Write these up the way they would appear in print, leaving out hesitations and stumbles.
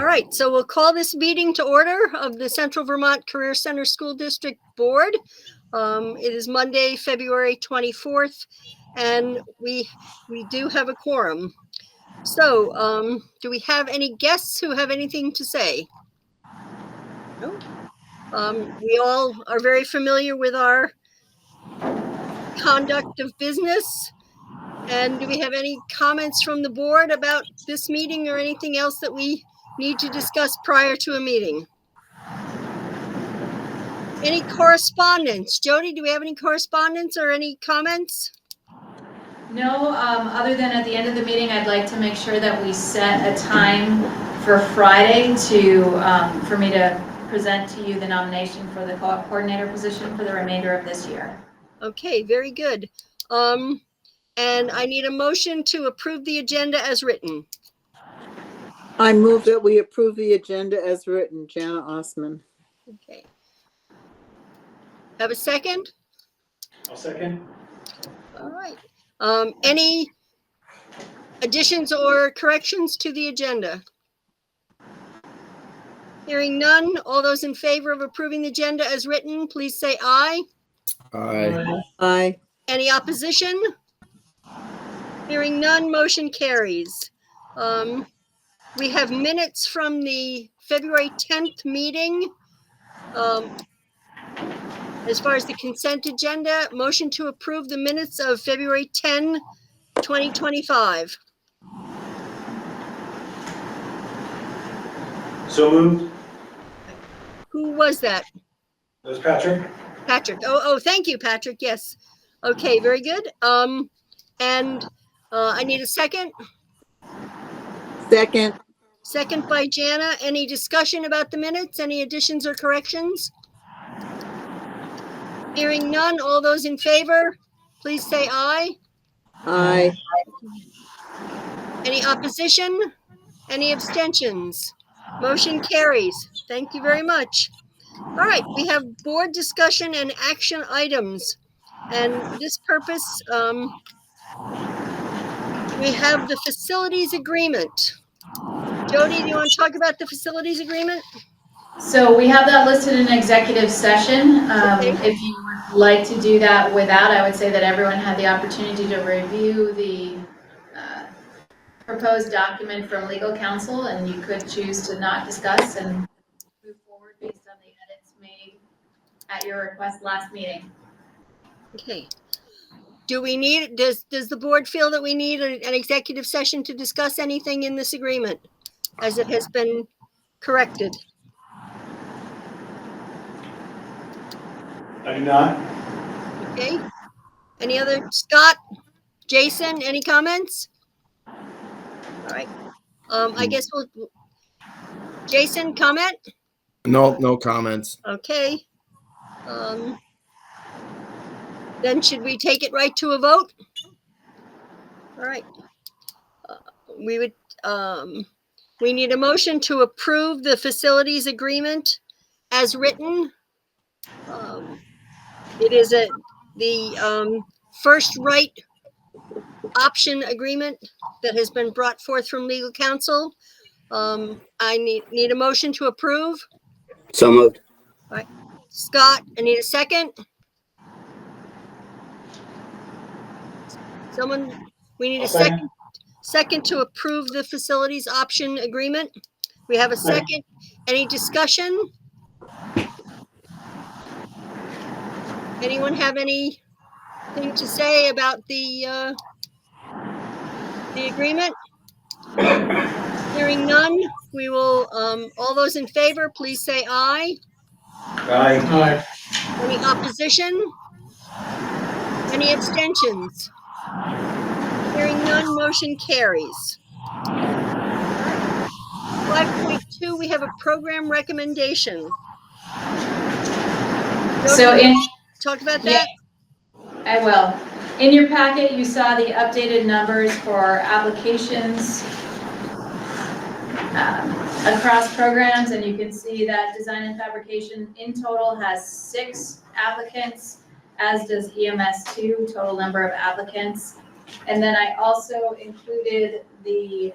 right, so we'll call this meeting to order of the Central Vermont Career Center School District Board. It is Monday, February 24th, and we do have a quorum. So do we have any guests who have anything to say? No. We all are very familiar with our conduct of business. And do we have any comments from the board about this meeting or anything else that we need to discuss prior to a meeting? Any correspondence? Jody, do we have any correspondence or any comments? No, other than at the end of the meeting, I'd like to make sure that we set a time for Friday for me to present to you the nomination for the co-op coordinator position for the remainder of this year. Okay, very good. And I need a motion to approve the agenda as written. I move that we approve the agenda as written. Jana Osman. Okay. Have a second? I'll second. All right. Any additions or corrections to the agenda? Hearing none, all those in favor of approving the agenda as written, please say aye. Aye. Aye. Any opposition? Hearing none, motion carries. We have minutes from the February 10th meeting. As far as the consent agenda, motion to approve the minutes of February 10, 2025. So moved. Who was that? That was Patrick. Patrick. Oh, thank you, Patrick. Yes. Okay, very good. And I need a second. Second. Second by Jana. Any discussion about the minutes? Any additions or corrections? Hearing none, all those in favor, please say aye. Aye. Any opposition? Any abstentions? Motion carries. Thank you very much. All right, we have board discussion and action items. And for this purpose, we have the facilities agreement. Jody, do you want to talk about the facilities agreement? So we have that listed in executive session. Okay. If you would like to do that without, I would say that everyone had the opportunity to review the proposed document from legal counsel, and you could choose to not discuss and move forward based on the edits made at your request last meeting. Okay. Do we need, does the board feel that we need an executive session to discuss anything in this agreement as it has been corrected? I do not. Okay. Any other, Scott, Jason, any comments? All right. I guess we'll, Jason, comment? No comments. Okay. Then should we take it right to a vote? All right. We need a motion to approve the facilities agreement as written. It is the first right option agreement that has been brought forth from legal counsel. I need a motion to approve. So moved. All right. Scott, I need a second. We need a second to approve the facilities option agreement. We have a second. Any discussion? Anyone have anything to say about the agreement? Hearing none, we will, all those in favor, please say aye. Aye. Aye. Any opposition? Any abstentions? Hearing none, motion carries. 5.2, we have a program recommendation. So Talk about that? I will. In your packet, you saw the updated numbers for applications across programs, and you can see that design and fabrication in total has 6 applicants, as does EMS 2, total number of applicants. And then I also included the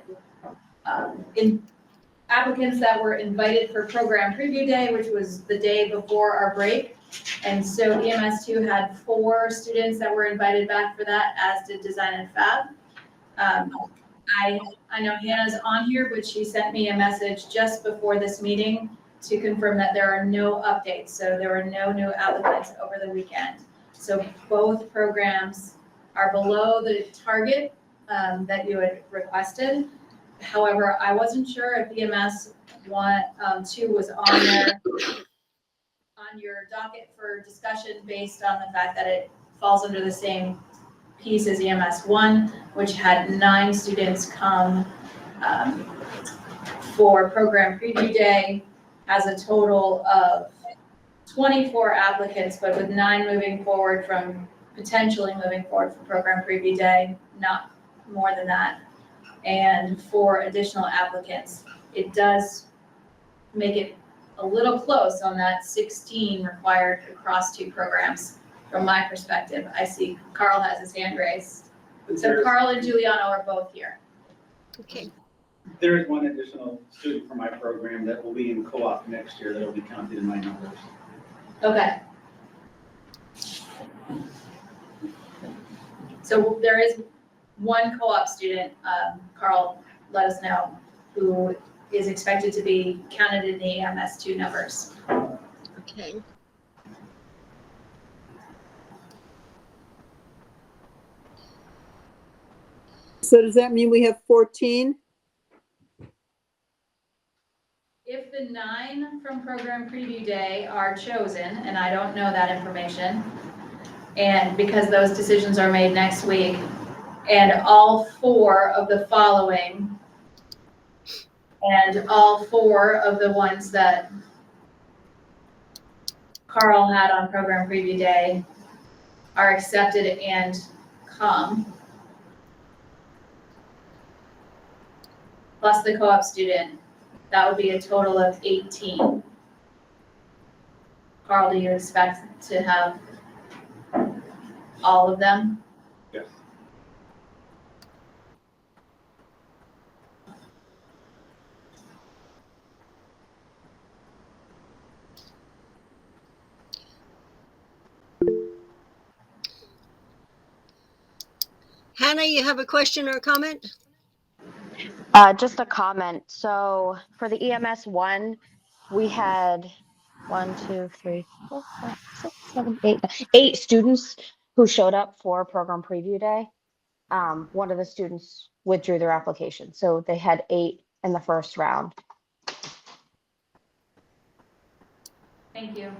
applicants that were invited for program preview day, which was the day before our break. And so EMS2 had 4 students that were invited back for that, as did Design and Fab. I know Hannah's on here, but she sent me a message just before this meeting to confirm that there are no updates. So there were no new applicants over the weekend. So both programs are below the target that you had requested. However, I wasn't sure if EMS 2 was on there on your docket for discussion based on the fact that it falls under the same piece as EMS 1, which had 9 students come for program preview day, has a total of 24 applicants, but with 9 potentially moving forward for program preview day, not more than that, and 4 additional applicants. It does make it a little close on that 16 required across 2 programs. From my perspective, I see Carl has his hand raised. So Carl and Giuliano are both here. Okay. There is one additional student from my program that will be in co-op next year that will be counted in my numbers. Okay. So there is one co-op student, Carl let us know, who is expected to be counted in the EMS2 numbers. Okay. So does that mean we have 14? If the 9 from program preview day are chosen, and I don't know that information, and because those decisions are made next week, and all 4 of the following, and all 4 of the ones that Carl had on program preview day are accepted and come, plus the co-op student, that would be a total of 18. Carl, do you expect to have all of them? Yes. Hannah, you have a question or a comment? Just a comment. So for the EMS 1, we had 1, 2, 3, 4, 5, 6, 7, 8 students who showed up for program preview day. One of the students withdrew their application, so they had 8 in the first round. Thank you.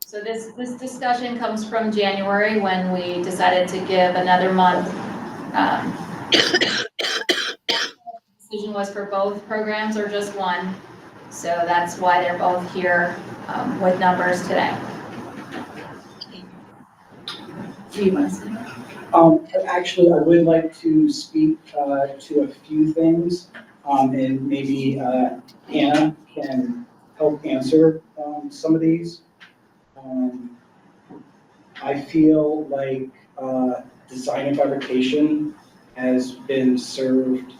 So this discussion comes from January, when we decided to give another month. Decision was for both programs or just one. So that's why they're both here with numbers today. Actually, I would like to speak to a few things, and maybe Hannah can help answer some of these. I feel like design and fabrication has been served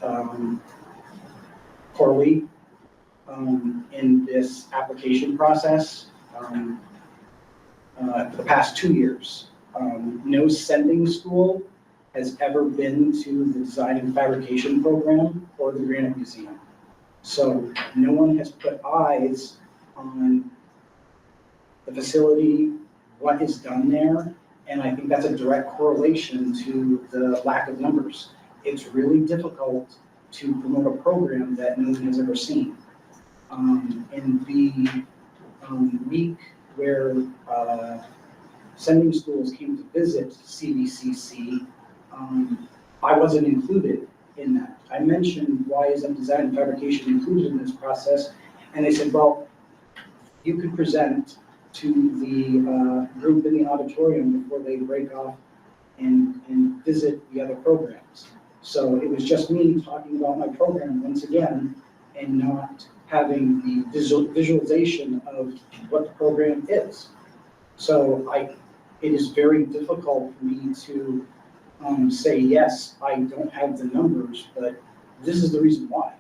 poorly in this application process for the past 2 years. No sending school has ever been to the design and fabrication program or the Granite Museum. So no one has put eyes on the facility, what is done there, and I think that's a direct correlation to the lack of numbers. It's really difficult to promote a program that no one has ever seen. In the week where sending schools came to visit CVCC, I wasn't included in that. I mentioned, why isn't design and fabrication included in this process? And they said, well, you could present to the group in the auditorium before they break off and visit the other programs. So it was just me talking about my program once again and not having the visualization of what the program is. So it is very difficult for me to say, yes, I don't have the numbers, but this is the reason why.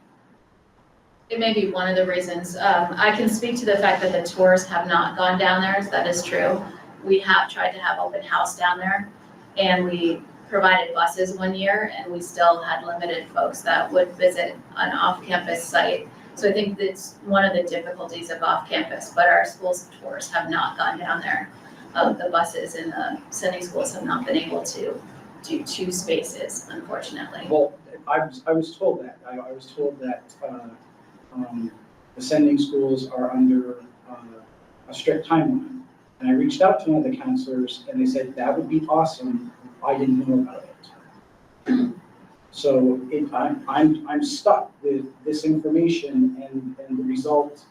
It may be one of the reasons. I can speak to the fact that the tours have not gone down there, so that is true. We have tried to have open house down there, and we provided buses one year, and we still had limited folks that would visit an off-campus site. So I think that's one of the difficulties of off-campus, but our schools tours have not gone down there. The buses and the sending schools have not been able to do 2 spaces, unfortunately. Well, I was told that. I was told that the sending schools are under a strict timeline. And I reached out to one of the counselors, and they said, that would be awesome. I didn't know about it. So I'm stuck with this information and the result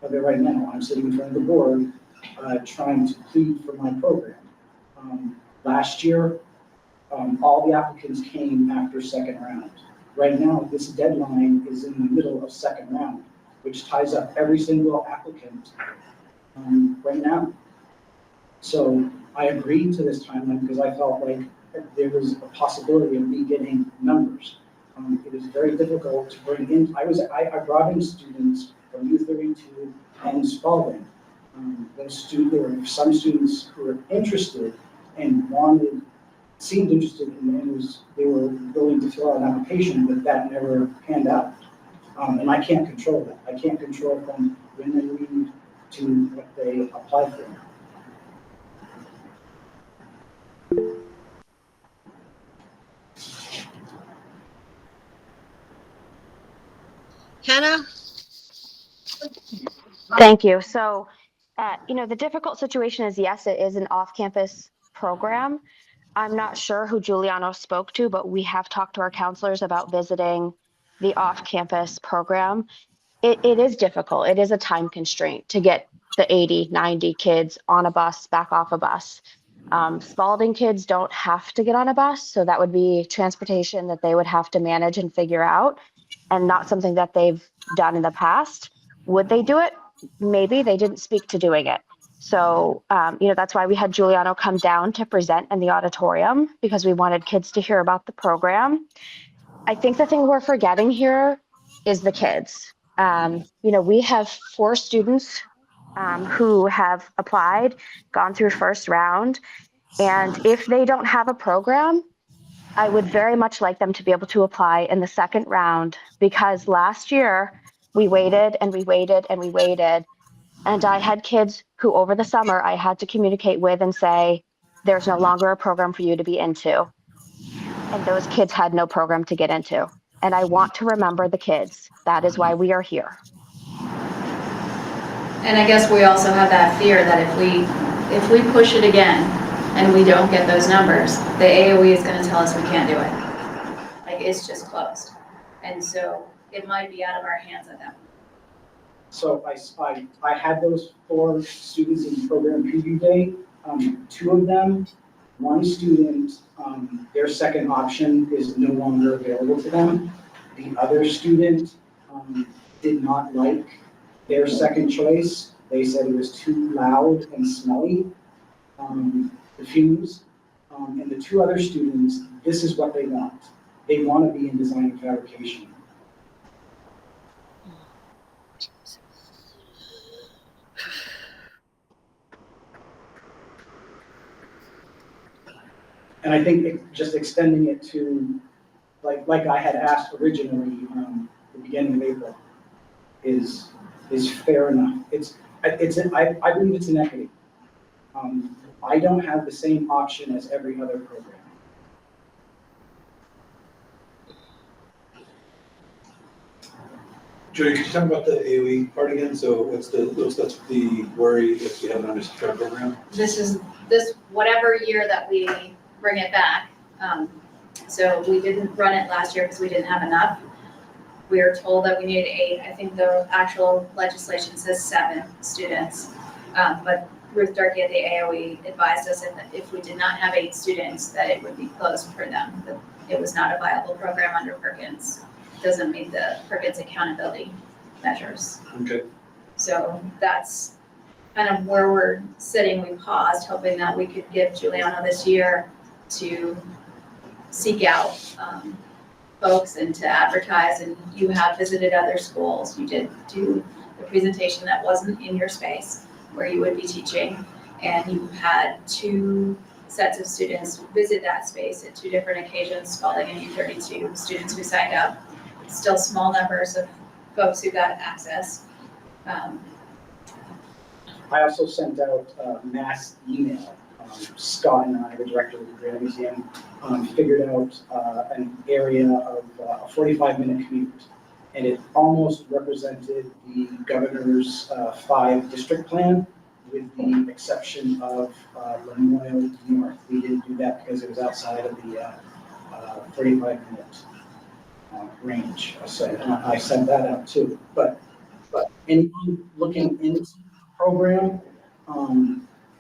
of it right now. I'm sitting in front of the board trying to plead for my program. Last year, all the applicants came after second round. Right now, this deadline is in the middle of second round, which ties up every single applicant right now. So I agreed to this timeline because I felt like there was a possibility of me getting numbers. It is very difficult to bring in. I brought in students from U32 and Spalding. There were some students who were interested and seemed interested and they were willing to fill out an application, but that never panned out. And I can't control that. I can't control from when they leave to what they apply for. Hannah? Thank you. So, the difficult situation is, yes, it is an off-campus program. I'm not sure who Giuliano spoke to, but we have talked to our counselors about visiting the off-campus program. It is difficult. It is a time constraint to get the 80, 90 kids on a bus, back off a bus. Spalding kids don't have to get on a bus, so that would be transportation that they would have to manage and figure out, and not something that they've done in the past. Would they do it? Maybe. They didn't speak to doing it. So, that's why we had Giuliano come down to present in the auditorium, because we wanted kids to hear about the program. I think the thing we're forgetting here is the kids. We have 4 students who have applied, gone through first round. And if they don't have a program, I would very much like them to be able to apply in the second round, because last year we waited and we waited and we waited. And I had kids who over the summer I had to communicate with and say, there's no longer a program for you to be into. And those kids had no program to get into. And I want to remember the kids. That is why we are here. And I guess we also have that fear that if we push it again and we don't get those numbers, the AOE is going to tell us we can't do it. Like, it's just closed. And so it might be out of our hands at that point. So I had those 4 students in program preview day. 2 of them, 1 student, their second option is no longer available to them. The other student did not like their second choice. They said it was too loud and smelly, the fumes. And the 2 other students, this is what they want. They want to be in design and fabrication. And I think just extending it to, like I had asked originally, the beginning of April, is fair enough. I believe it's inequity. I don't have the same option as every other program. Jody, could you talk about the AOE part again? So that's the worry if we have an undersubscribed program? This whatever year that we bring it back. So we didn't run it last year because we didn't have enough. We were told that we needed 8. I think the actual legislation says 7 students. But Ruth Durkee at the AOE advised us that if we did not have 8 students, that it would be closed for them. That it was not a viable program under Perkins. It doesn't meet the Perkins accountability measures. Okay. So that's kind of where we're sitting. We paused, hoping that we could give Giuliano this year to seek out folks and to advertise, and you have visited other schools. You did do the presentation that wasn't in your space where you would be teaching, and you had 2 sets of students visit that space at 2 different occasions, falling in 32 students who signed up. Still small numbers of folks who got access. I also sent out a mass email. Scott and I, the director of the Granite Museum, figured out an area of a 45-minute commute. And it almost represented the governor's 5-district plan, with the exception of Lemoyle North. We didn't do that because it was outside of the 35-minute range. So I sent that out too. But anyone looking into the program,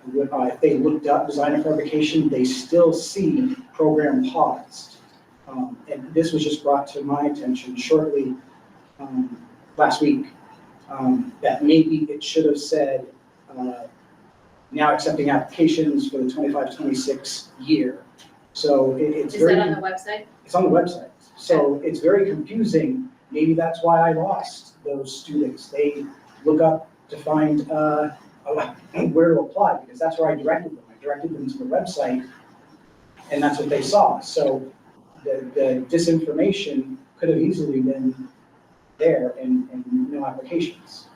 if they looked up design and fabrication, they still see program paused. And this was just brought to my attention shortly last week, that maybe it should have said, now accepting applications for the 25-26 year. So it's Is very. that on the website? It's on the website. So it's very confusing. Maybe that's why I lost those students. They look up to find where to apply, because that's where I directed them. I directed them to the website, and that's what they saw. So the disinformation could have easily been there and no applications.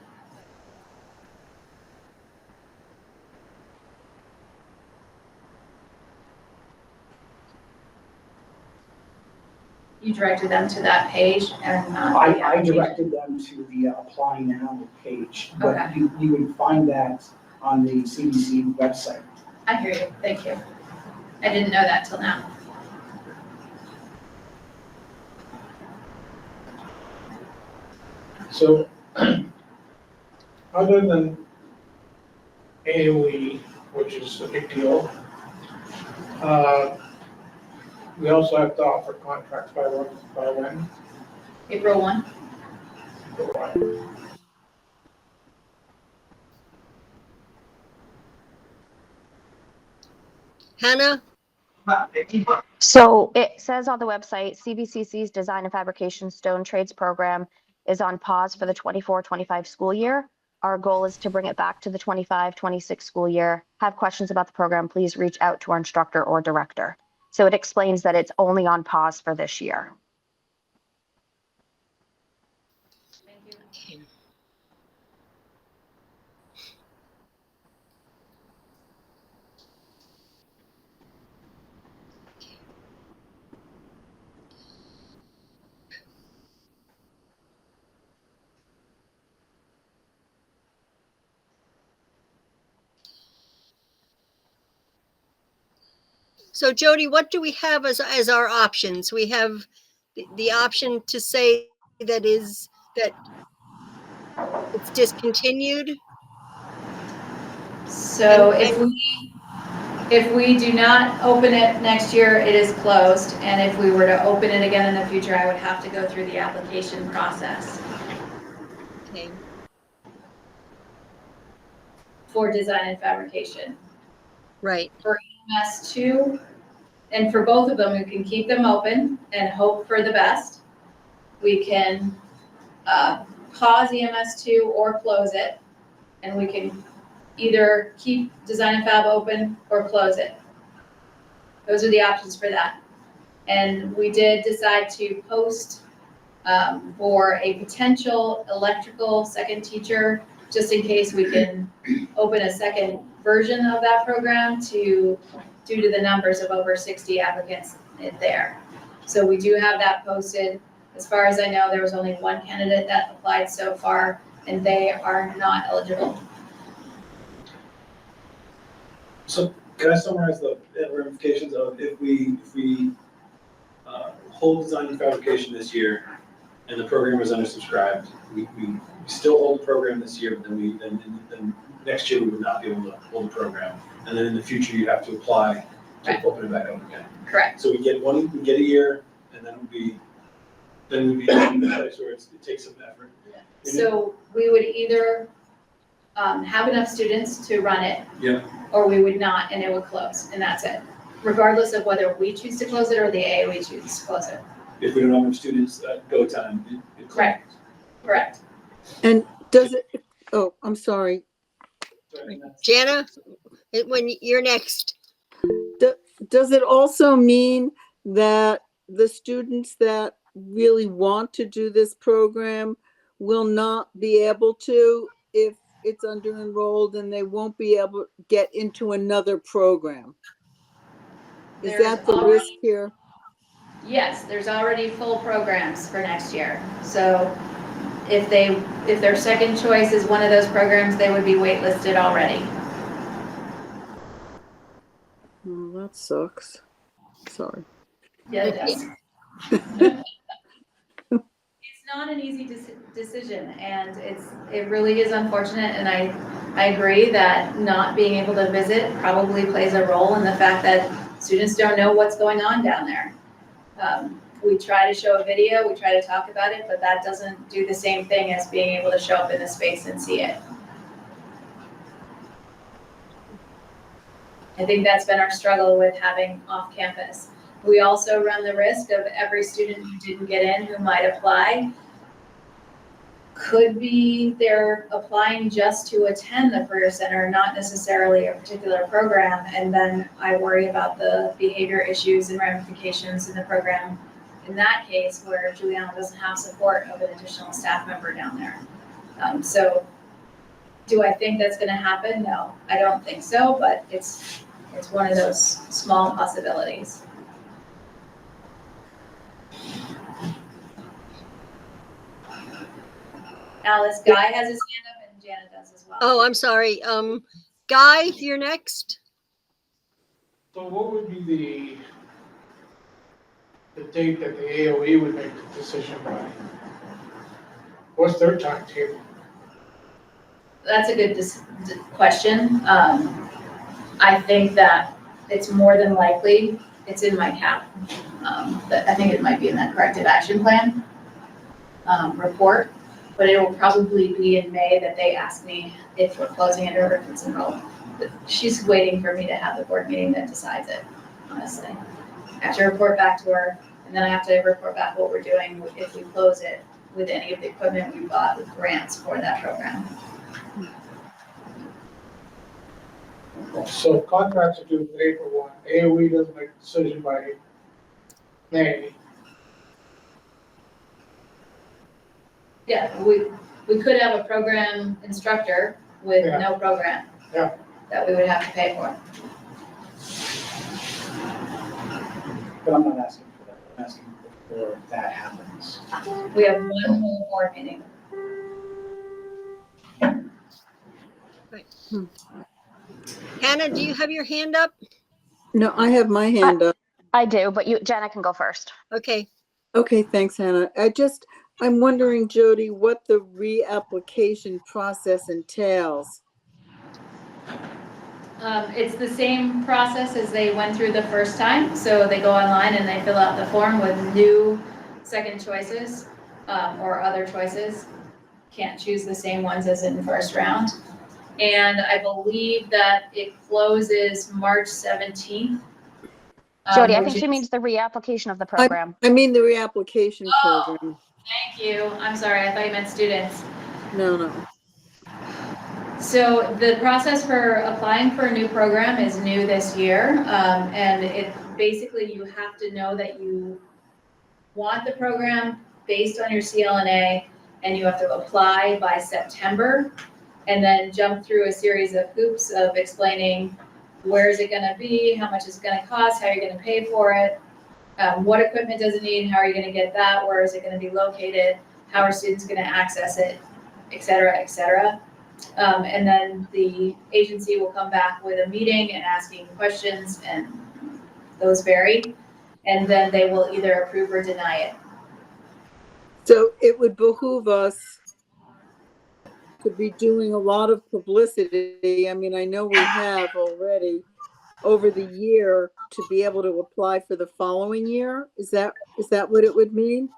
You directed them to that page and not the I application? directed them to the Apply Now page, but Okay. you would find that on the CVC website. I hear you, thank you. I didn't know that till now. So, other than AOE, which is a big deal, we also have to offer contracts by when? April 1? Hannah? So it says on the website, CVCC's Design and Fabrication Stone Trades program is on pause for the 24-25 school year. Our goal is to bring it back to the 25-26 school year. Have questions about the program, please reach out to our instructor or director. So it explains that it's only on pause for this year. Thank you. So Jody, what do we have as our options? We have the option to say that it's discontinued. So And- if we do not open it next year, it is closed. And if we were to open it again in the future, I would have to go through the application process Okay. for design and fabrication. Right. For EMS2, and for both of them, we can keep them open and hope for the best. We can pause EMS2 or close it, and we can either keep design and fab open or close it. Those are the options for that. And we did decide to post for a potential electrical second teacher, just in case we can open a second version of that program due to the numbers of over 60 applicants there. So we do have that posted. As far as I know, there was only one candidate that applied so far, and they are not eligible. So can I summarize the ramifications of if we hold design and fabrication this year and the program is undersubscribed, we still hold the program this year, but then next year we would not be able to hold the program. And then in the future, you'd have to apply to Right. open it back up again. Correct. So we get a year, and then we'd be in the place where it takes some effort. So we would either have enough students to run it. Yeah. Or we would not, and it would close, and that's it. regardless of whether we choose to close it or the AOE chooses to close it. If we don't have enough students at go time, it Right. Correct. And does it, oh, I'm sorry. Jana, when you're next. Does it also mean that the students that really want to do this program will not be able to if it's under enrolled and they won't be able to get into another program? Is There's that the already- risk here? Yes, there's already full programs for next year. So if their second choice is one of those programs, they would be waitlisted already. Oh, that sucks. Sorry. Yeah, it does. It's not an easy decision, and it really is unfortunate, and I agree that not being able to visit probably plays a role in the fact that students don't know what's going on down there. We try to show a video, we try to talk about it, but that doesn't do the same thing as being able to show up in the space and see it. I think that's been our struggle with having off campus. We also run the risk of every student who didn't get in who might apply could be they're applying just to attend the Career Center, not necessarily a particular program. And then I worry about the behavior issues and ramifications in the program in that case where Juliana doesn't have support of an additional staff member down there. So do I think that's gonna happen? No, I don't think so, but it's one of those small possibilities. Alice, Guy has his hand up and Janet does as well. Oh, I'm sorry. Guy, you're next. So what would be the date that the AOE would make the decision by? What's their timetable? That's a good question. I think that it's more than likely, it's in my cap. I think it might be in that corrective action plan report, but it will probably be in May that they ask me if we're closing it or if it's enrolled. But she's waiting for me to have the board meeting that decides it, honestly. I have to report back to her, and then I have to report back what we're doing if we close it with any of the equipment we bought with grants for that program. So contracts are due April 1. AOE doesn't make a decision by May. Yeah, we could have a program instructor with Yeah. no program. Yeah. That we would have to pay for. But I'm not asking for that. I'm asking before that happens. We have one whole board meeting. Hannah, do you have your hand up? No, I have my hand up. I do, but Jenna can go first. Okay. Okay, thanks, Hannah. I'm wondering, Jody, what the reapplication process entails. It's the same process as they went through the first time. So they go online and they fill out the form with new second choices or other choices. Can't choose the same ones as in the first round. And I believe that it closes March 17th. Jody, I which think she is- means the reapplication of the program. I mean the reapplication Oh. program. Thank you. I'm sorry. I thought you meant students. No. So the process for applying for a new program is new this year. And it basically, you have to know that you want the program based on your CLNA, and you have to apply by September, and then jump through a series of hoops of explaining where is it gonna be, how much is it gonna cost, how you're gonna pay for it, what equipment does it need, how are you gonna get that, where is it gonna be located, how are students gonna access it, et cetera, et cetera. And then the agency will come back with a meeting and asking questions, and those vary. And then they will either approve or deny it. So it would behoove us to be doing a lot of publicity. I mean, I know we have already over the year to be able to apply for the following year. Is that what it would mean?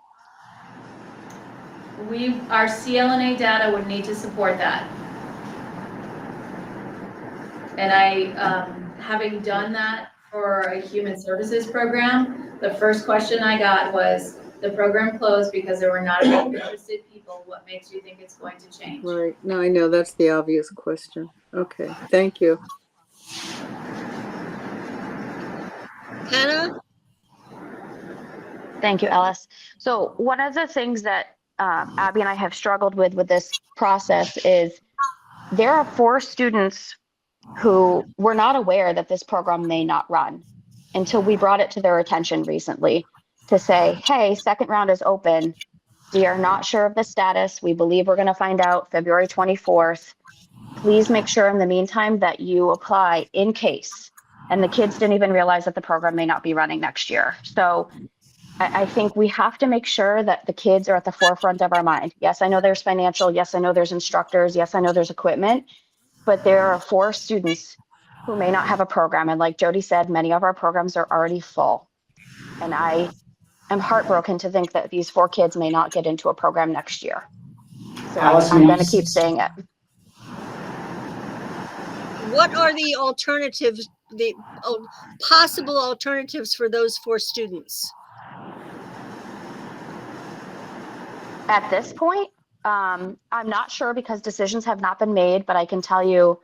Our CLNA data would need to support that. And having done that for a human services program. The first question I got was, the program closed because there were not enough interested people. What makes you think it's going to change? Right. No, I know that's the obvious question. Okay, thank you. Hannah? Thank you, Alice. So one of the things that Abby and I have struggled with this process is there are 4 students who were not aware that this program may not run until we brought it to their attention recently to say, hey, second round is open. We are not sure of the status. We believe we're going to find out February 24th. Please make sure in the meantime that you apply in case. And the kids didn't even realize that the program may not be running next year. So I think we have to make sure that the kids are at the forefront of our mind. Yes, I know there's financial. Yes, I know there's instructors. Yes, I know there's equipment. But there are 4 students who may not have a program. And like Jody said, many of our programs are already full. And I am heartbroken to think that these 4 kids may not get into a program next year. So Alice, I'm may I going to keep saying it. What are the alternatives, the possible alternatives for those 4 students? At this point, I'm not sure because decisions have not been made, but I can tell you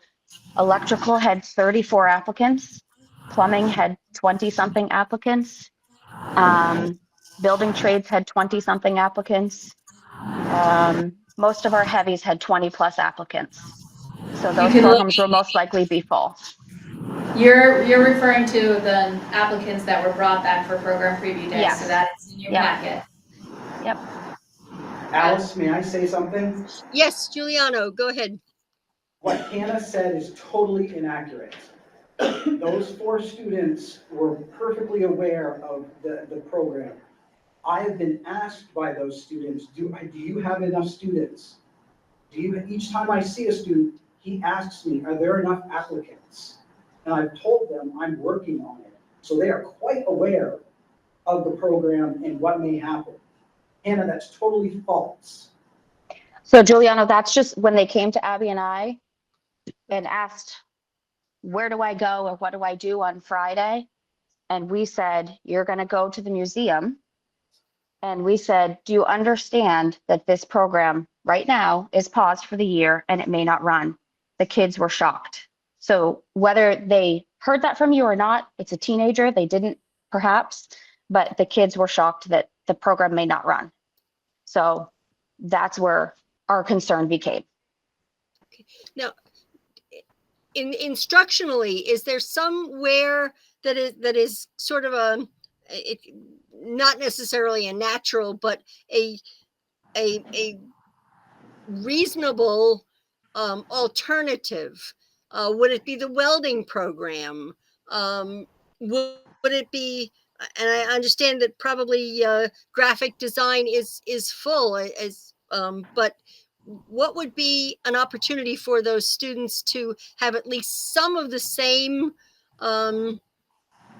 electrical had 34 applicants, plumbing had 20 something applicants, building trades had 20 something applicants. Most of our heavies had 20 plus applicants. So those can look- programs will most likely be full. You're referring to the applicants that were brought back for program preview days, Yes. so that's in your Yep. packet. Yep. Alice, may I say something? Yes, Giuliano, go ahead. What Hannah said is totally inaccurate. Those 4 students were perfectly aware of the program. I have been asked by those students, do you have enough students? Each time I see a student, he asks me, are there enough applicants? And I've told them I'm working on it. So they are quite aware of the program and what may happen. Hannah, that's totally false. So Giuliano, that's just when they came to Abby and I and asked, where do I go or what do I do on Friday? And we said, you're going to go to the museum. And we said, do you understand that this program right now is paused for the year and it may not run? The kids were shocked. So whether they heard that from you or not, it's a teenager, they didn't perhaps, but the kids were shocked that the program may not run. So that's where our concern became. Now, instructionally, is there somewhere that is sort of not necessarily a natural, but a reasonable alternative? Would it be the welding program? Would it be? And I understand that probably graphic design is full, but what would be an opportunity for those students to have at least some of the same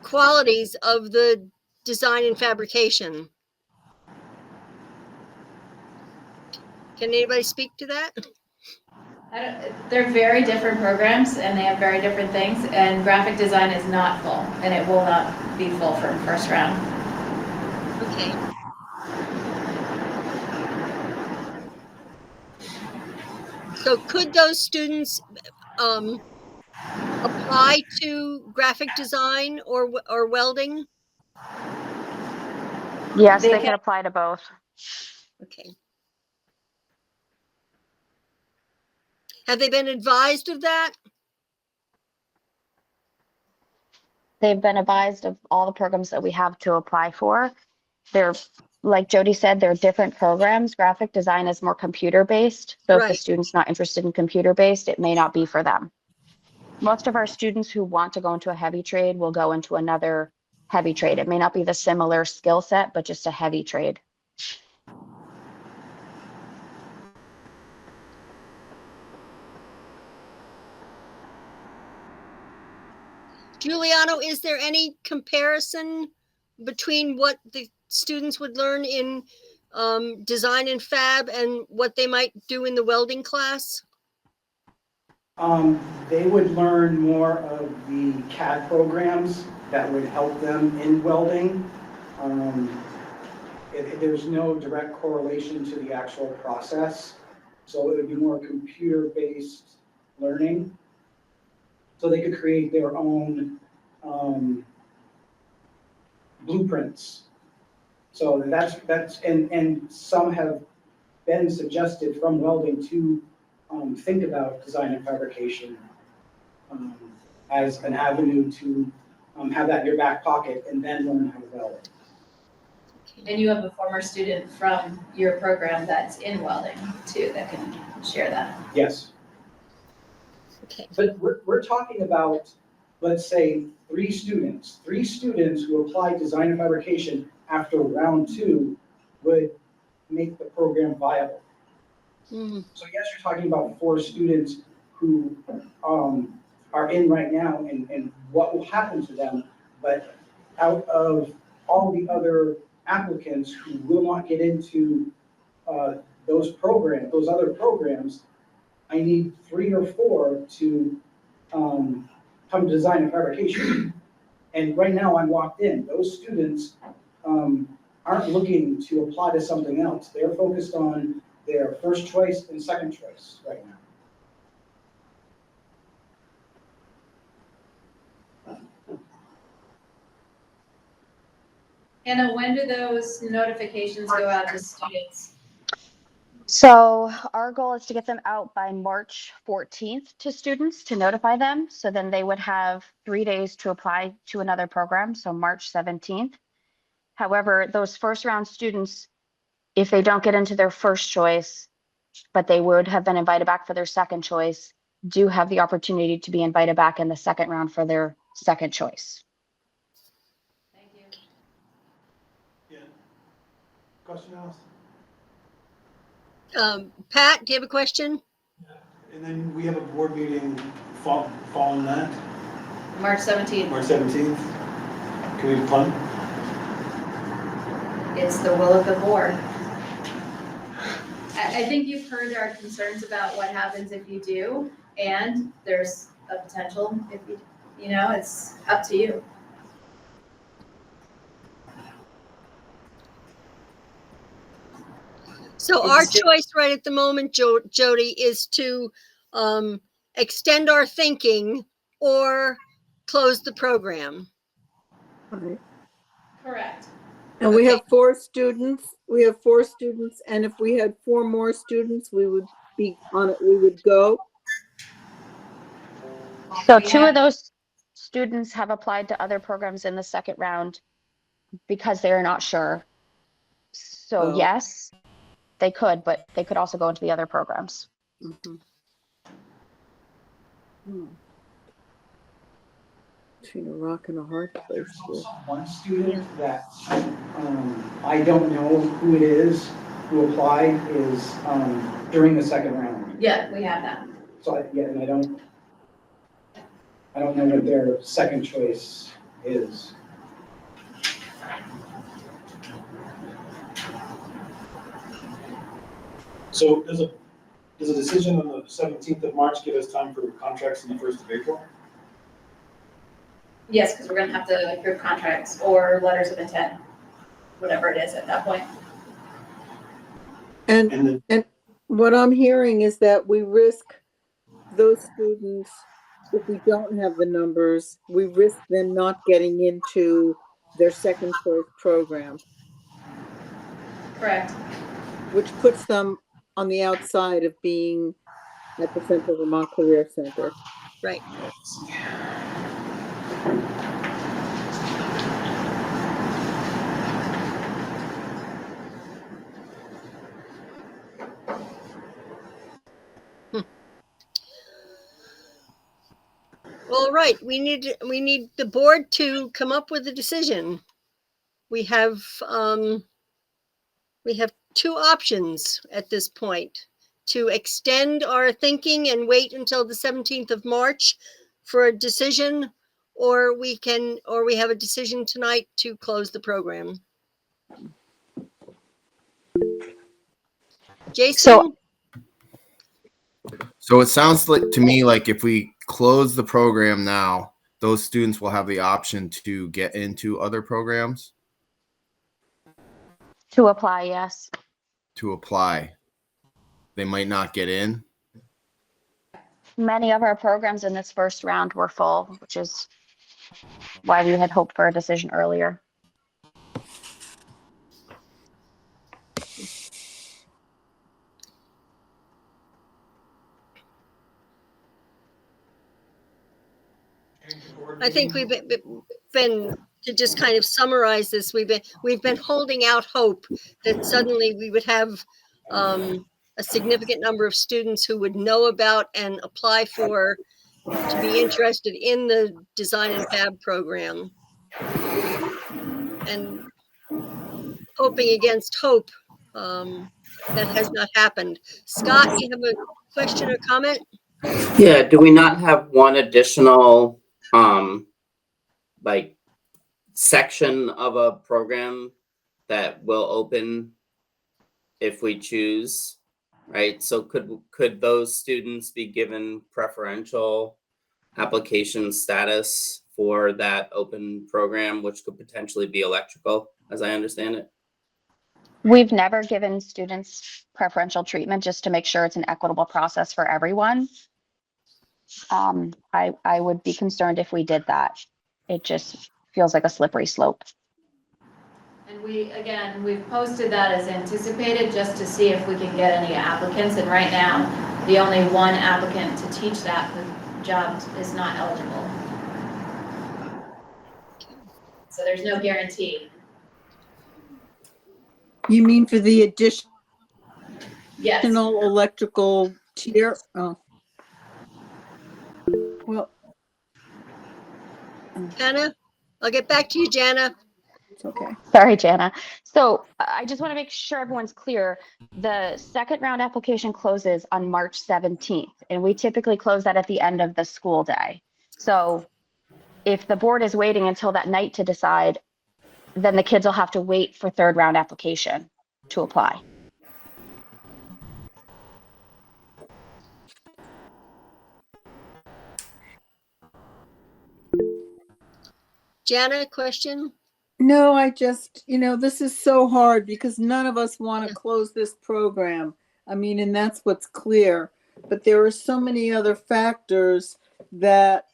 qualities of the design and fabrication? Can anybody speak to that? They're very different programs and they have very different things, and graphic design is not full and it will not be full for first round. Okay. So could those students apply to graphic design or welding? Yes, they can apply to both. Okay. Have they been advised of that? They've been advised of all the programs that we have to apply for. They're, like Jody said, they're different programs. Graphic design is more computer-based. So if the student's not interested in computer-based, it may not be for them. Most of our students who want to go into a heavy trade will go into another heavy trade. It may not be the similar skill set, but just a heavy trade. Giuliano, is there any comparison between what the students would learn in design and fab and what they might do in the welding class? They would learn more of the CAD programs that would help them in welding. There's no direct correlation to the actual process, so it would be more computer-based learning. So they could create their own blueprints. So and some have been suggested from welding to think about design and fabrication as an avenue to have that in your back pocket and then learn how to weld. And you have a former student from your program that's in welding too, that can share that. Yes. Okay. But we're talking about, let's say, three students who applied design and fabrication after round 2 would make the program viable. Mhm. So yes, you're talking about 4 students who are in right now and what will happen to them, but out of all the other applicants who will not get into those other programs, I need 3 or 4 to come to design and fabrication. And right now I'm locked in. Those students aren't looking to apply to something else. They're focused on their first choice and second choice right now. Hannah, when do those notifications go out to students? So our goal is to get them out by March 14th to students to notify them. So then they would have 3 days to apply to another program, so March 17th. However, those first round students, if they don't get into their first choice, but they would have been invited back for their second choice, do have the opportunity to be invited back in the second round for their second choice. Thank you. Yeah. Question, Alice? Pat, do you have a question? And then we have a board meeting following that, March 17th. March 17th. Can we punt? It's the will of the board. I think you've heard our concerns about what happens if you do, and there's a potential if you know, it's up to you. So our choice right at the moment, Jody, is to extend our thinking or close the program. Right. Correct. And we have 4 students. And if we had 4 more students, we would be on it. We would go. So We 2 have- of those students have applied to other programs in the second round because they're not sure. So Oh. yes, they could, but they could also go into the other programs. Mhm. Between a rock and a hard place. There's Here. also one student that I don't know who it is who applied is during the second round. Yeah, we have that. So and I don't know what their second choice is. So does a decision on the 17th of March give us time for contracts on the 1st of April? Yes, because we're gonna have to approve contracts or letters of intent, whatever it is at that point. And what I'm hearing is that we risk those students, if we don't have the numbers, we risk them not getting into their second choice program, Correct. which puts them on the outside of being at the Central Vermont Career Center. Right. All right, we need the board to come up with a decision. We have 2 options at this point: to extend our thinking and wait until the 17th of March for a decision, or we have a decision tonight to close the program. Jason? So it sounds like to me like if we close the program now, those students will have the option to get into other programs To apply, yes. to apply. They might not get in. Many of our programs in this first round were full, which is why we had hoped for a decision earlier. I think been to just kind of summarize this, we've been holding out hope that suddenly we would have a significant number of students who would know about and apply for to be interested in the design and fab program. And hoping against hope, that has not happened. Scott, you have a question or comment? Yeah, do we not have one additional like section of a program that will open if we choose, right? So could those students be given preferential application status for that open program, which could potentially be electrical, as I understand it? We've never given students preferential treatment just to make sure it's an equitable process for everyone. I would be concerned if we did that. It just feels like a slippery slope. And we've posted that as anticipated just to see if we can get any applicants. And right now, the only one applicant to teach that job is not eligible. So there's no guarantee. You mean for the additional Yes. electrical tier? Oh. Well, Jana, I'll get back to you, Jana. it's okay. Sorry, Jana. So I just want to make sure everyone's clear. The second round application closes on March 17th, and we typically close that at the end of the school day. So if the board is waiting until that night to decide, then the kids will have to wait for third round application to apply. Jana, question? No, I just, this is so hard because none of us want to close this program. I mean, and that's what's clear. But there are so many other factors that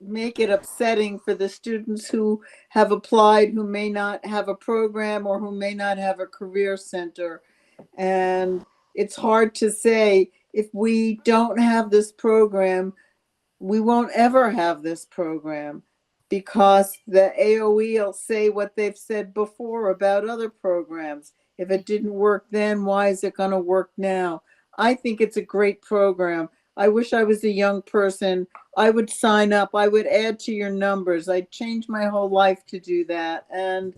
make it upsetting for the students who have applied, who may not have a program or who may not have a career center. And it's hard to say if we don't have this program, we won't ever have this program, because the AOE will say what they've said before about other programs. If it didn't work then, why is it going to work now? I think it's a great program. I wish I was a young person. I would sign up. I would add to your numbers. I'd change my whole life to do that. And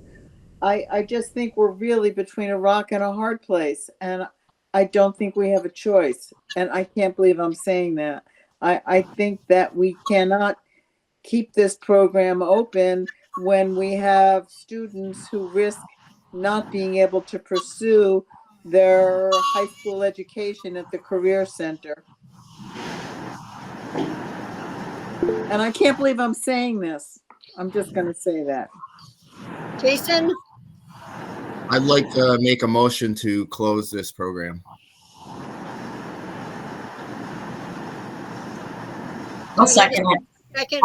I just think we're really between a rock and a hard place. And I don't think we have a choice. And I can't believe I'm saying that. I think that we cannot keep this program open when we have students who risk not being able to pursue their high school education at the career center. And I can't believe I'm saying this. I'm just going to say that. Jason? I'd like to make a motion to close this program. I'll second it. Second.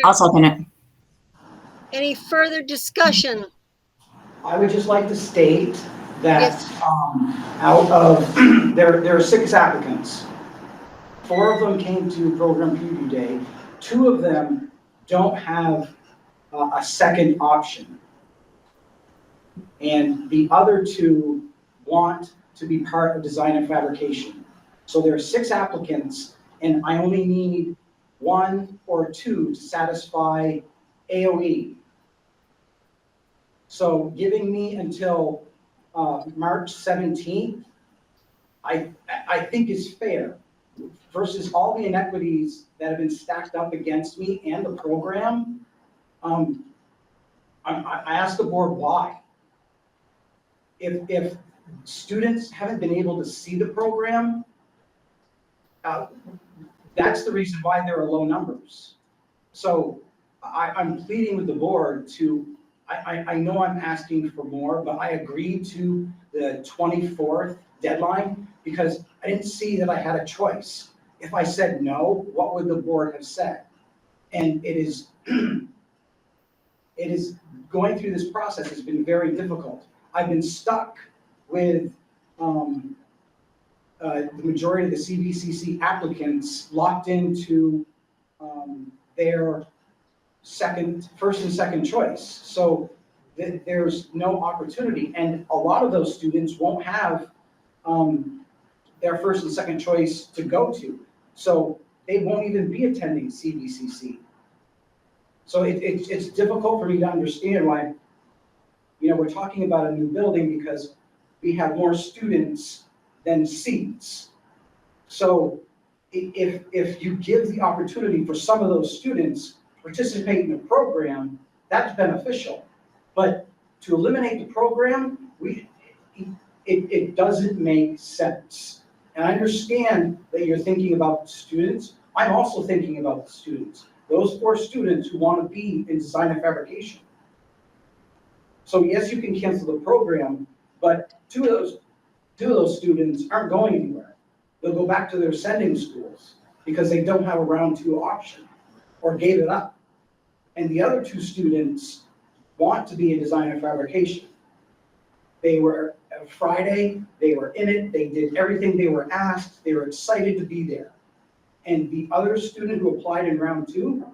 I'll second it. Any further discussion? I would just like to state that Yes. out of, there are 6 applicants. 4 of them came to program preview day. 2 of them don't have a second option. And the other 2 want to be part of design and fabrication. So there are 6 applicants, and I only need 1 or 2 to satisfy AOE. So giving me until March 17th, I think is fair, versus all the inequities that have been stacked up against me and the program. I asked the board why. If students haven't been able to see the program, That's the reason why there are low numbers. So I'm pleading with the board to, I know I'm asking for more, but I agreed to the 24th deadline because I didn't see that I had a choice. If I said no, what would the board have said? And it is, it is going through this process has been very difficult. I've been stuck with the majority of the CVCC applicants locked into their first and second choice. So there's no opportunity. And a lot of those students won't have their first and second choice to go to. So they won't even be attending CVCC. So it's difficult for me to understand why, we're talking about a new building because we have more students than seats. So if you give the opportunity for some of those students to participate in the program, that's beneficial. But to eliminate the program, it doesn't make sense. And I understand that you're thinking about the students. I'm also thinking about the students, those 4 students who want to be in design and fabrication. So yes, you can cancel the program, but two of those students aren't going anywhere. They'll go back to their sending schools because they don't have a round 2 option or gave it up. And the other 2 students want to be in design and fabrication. They were Friday, they were in it, they did everything they were asked, they were excited to be there. And the other student who applied in round 2,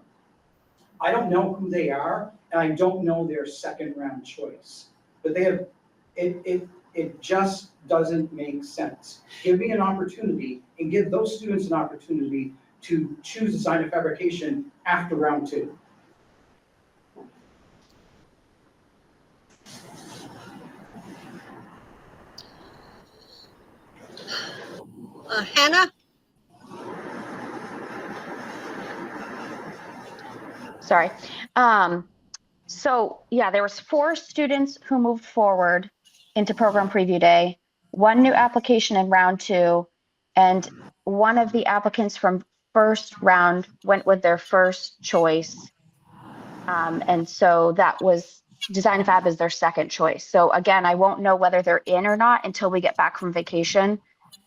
I don't know who they are, and I don't know their second round choice. But they have, it just doesn't make sense. Give me an opportunity and give those students an opportunity to choose design and fabrication after round 2. Hannah? Sorry. So yeah, there was 4 students who moved forward into program preview day, 1 new application in round 2, and one of the applicants from first round went with their first choice. And so that was design and fab is their second choice. So again, I won't know whether they're in or not until we get back from vacation.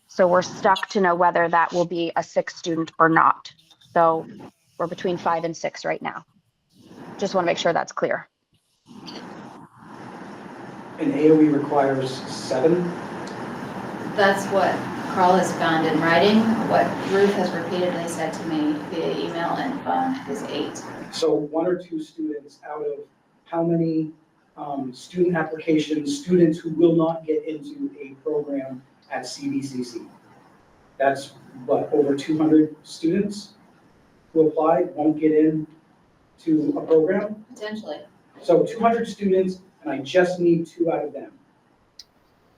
So we're stuck to know whether that will be a 6th student or not. So we're between 5 and 6 right now. Just want to make sure that's clear. And AOE requires 7? That's what Carl has found in writing. What Ruth has repeatedly said to me via email and phone is 8. So 1 or 2 students out of how many student applications, students who will not get into a program at CVCC? That's what, over 200 students who applied won't get in to a program? Potentially. So 200 students, and I just need 2 out of them.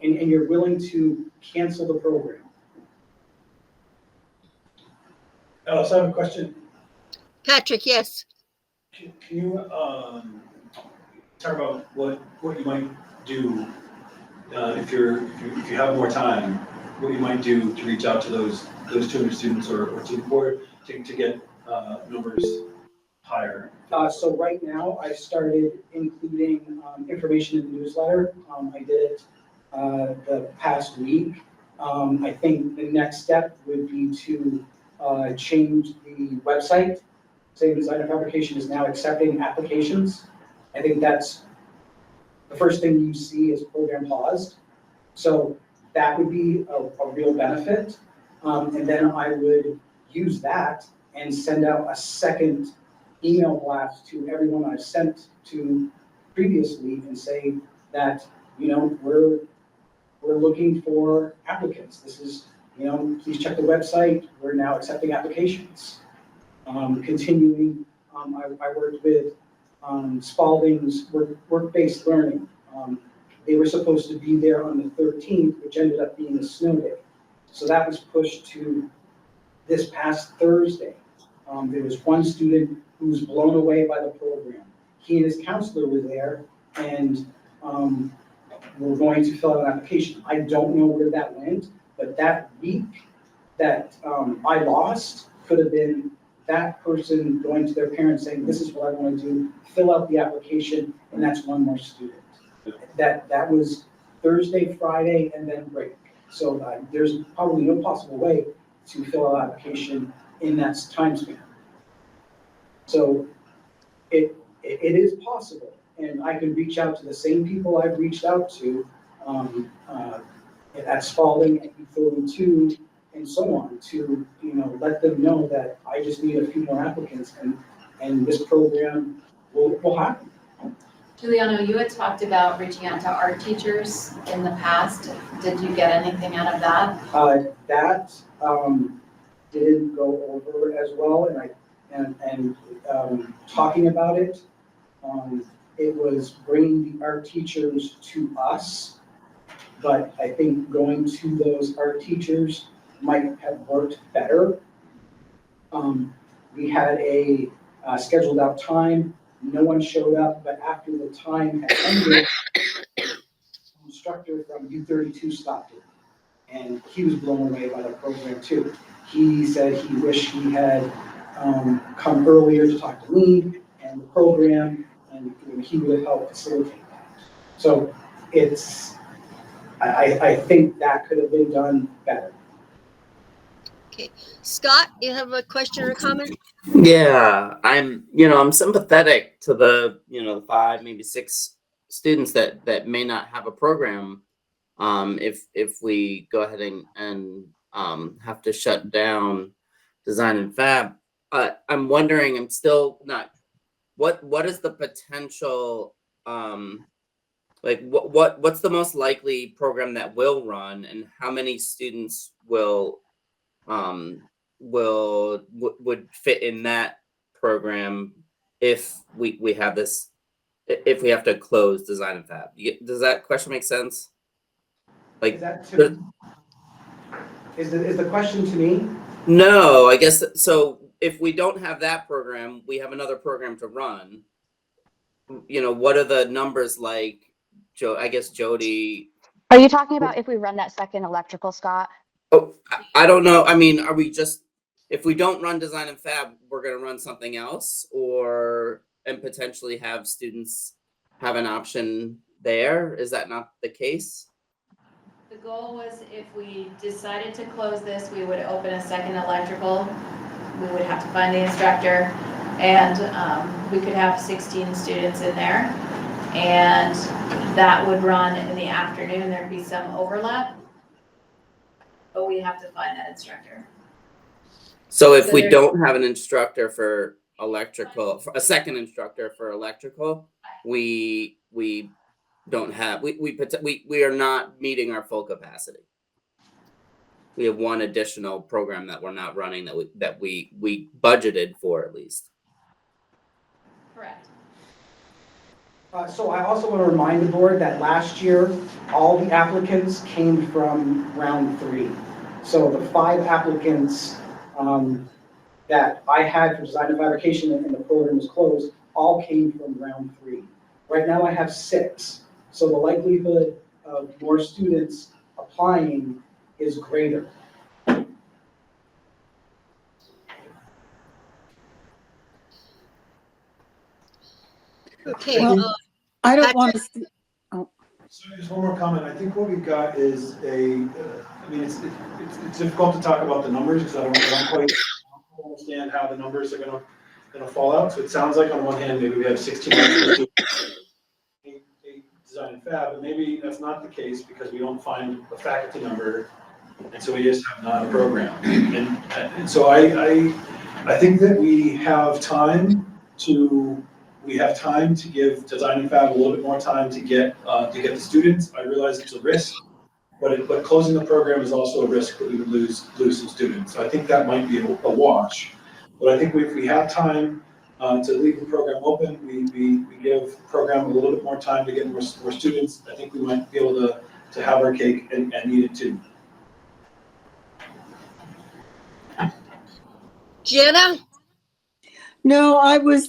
And you're willing to cancel the program? I also have a question. Patrick, yes. Can you talk about what you might do if you have more time? What you might do to reach out to those 200 students or to get numbers higher? So right now, I started including information in the newsletter. I did it the past week. I think the next step would be to change the website. Say Design and Fabrication is now accepting applications. I think that's the first thing you see is program paused. So that would be a real benefit. And then I would use that and send out a second email blast to everyone I've sent to previously and say that, we're looking for applicants. This is, please check the website. We're now accepting applications. Continuing, I worked with Spalding's work-based learning. They were supposed to be there on the 13th, which ended up being a snow day. So that was pushed to this past Thursday. There was one student who was blown away by the program. He and his counselor were there and were going to fill out an application. I don't know where that went, but that week that I lost could have been that person going to their parents saying, this is what I want to do, fill out the application, and that's one more student. That was Thursday, Friday, and then break. So there's probably no possible way to fill out an application in that time span. So it is possible, and I can reach out to the same people I've reached out to at Spalding, at E32, and so on, to let them know that I just need a few more applicants, and this program will happen. Giuliano, you had talked about reaching out to art teachers in the past. Did you get anything out of that? That didn't go over as well, and talking about it, it was bringing the art teachers to us, but I think going to those art teachers might have worked better. We had a scheduled out time, no one showed up, but after the time had ended, the instructor from U32 stopped it, and he was blown away by the program too. He said he wished he had come earlier to talk to me and the program, and he would have helped facilitate that. So I think that could have been done better. Okay, Scott, you have a question or comment? Yeah, I'm sympathetic to the 5, maybe 6 students that may not have a program if we go ahead and have to shut down design and fab. I'm wondering, I'm still not, what is the potential, like what's the most likely program that will run, and how many students would fit in that program if we have this, if we have to close design and fab? Does that question make sense? Like, Is the question to me? no, I guess so. If we don't have that program, we have another program to run. What are the numbers like? I guess Jody. Are you talking about if we run that second electrical, Scott? Oh, I don't know. I mean, are we just, if we don't run design and fab, we're going to run something else, and potentially have students have an option there? Is that not the case? The goal was, if we decided to close this, we would open a second electrical. We would have to find the instructor, and we could have 16 students in there, and that would run in the afternoon. There'd be some overlap, but we have to find that instructor. So if we don't have an instructor for electrical, a second instructor for electrical, we don't have, we are not meeting our full capacity. We have one additional program that we're not running that we budgeted for, at least. Correct. So I also want to remind the board that last year, all the applicants came from round 3. So the 5 applicants that I had for design and fabrication and the program was closed, all came from round 3. Right now I have 6. So the likelihood of more students applying is greater. Okay, Well, I don't want to. So just one more comment. I think what we've got is I mean, it's difficult to talk about the numbers because I don't quite understand how the numbers are gonna fall out. So it sounds like on one hand, maybe we have 16 students, 8 design and fab, but maybe that's not the case because we don't find a faculty number, and so we just have not a program. And so I think that we have time to give design and fab a little bit more time to get the students. I realize it's a risk, but closing the program is also a risk that we would lose some students. So I think that might be a wash. But I think if we have time to leave the program open, we give the program a little bit more time to get more students, I think we might be able to have our cake and eat it too. Jenna? No,